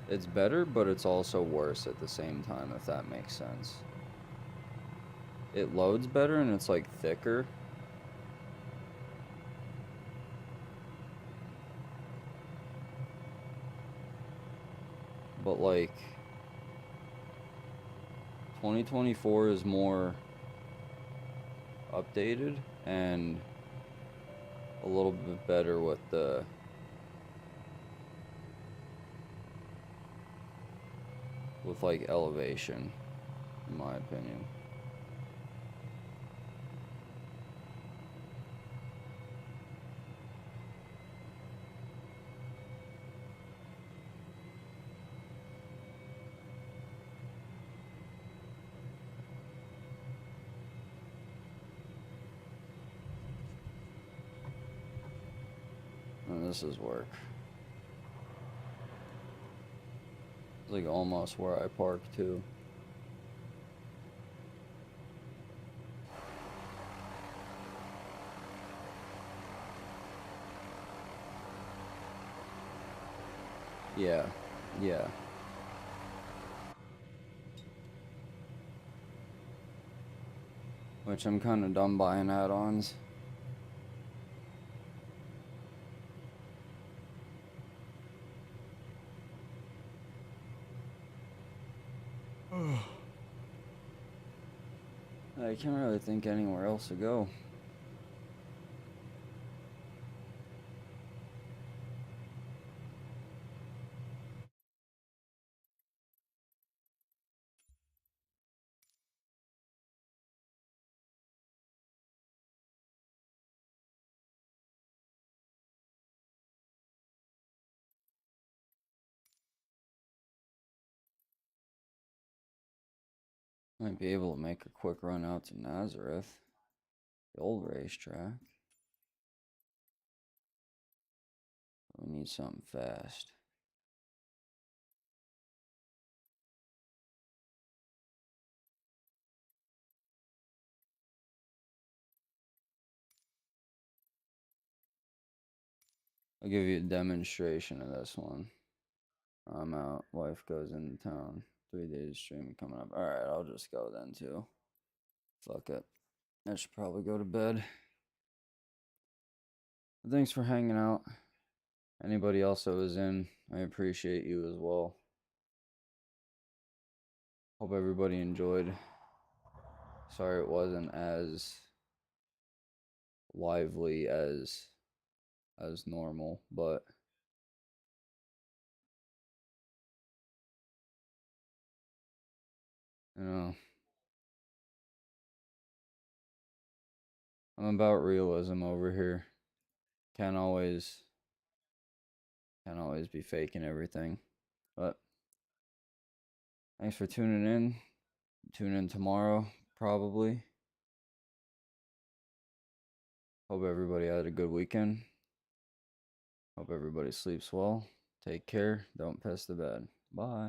it's better, but it's also worse at the same time, if that makes sense. It loads better and it's like thicker. But like 2024 is more updated and a little bit better with like elevation, in my opinion. And this is work. It's like almost where I park too. Yeah, yeah. Which I'm kind of done buying add-ons. I can't really think anywhere else to go. Might be able to make a quick run out to Nazareth, the old racetrack. We need something fast. I'll give you a demonstration of this one. I'm out. Wife goes into town. 3 days streaming coming up. Alright, I'll just go then too. Fuck it. I should probably go to bed. But thanks for hanging out. Anybody else that was in, I appreciate you as well. Hope everybody enjoyed. Sorry it wasn't as lively as normal, but you know, I'm about realism over here. Can't always be faking everything. But thanks for tuning in. Tune in tomorrow, probably. Hope everybody had a good weekend. Hope everybody sleeps well. Take care. Don't piss the bed. Bye.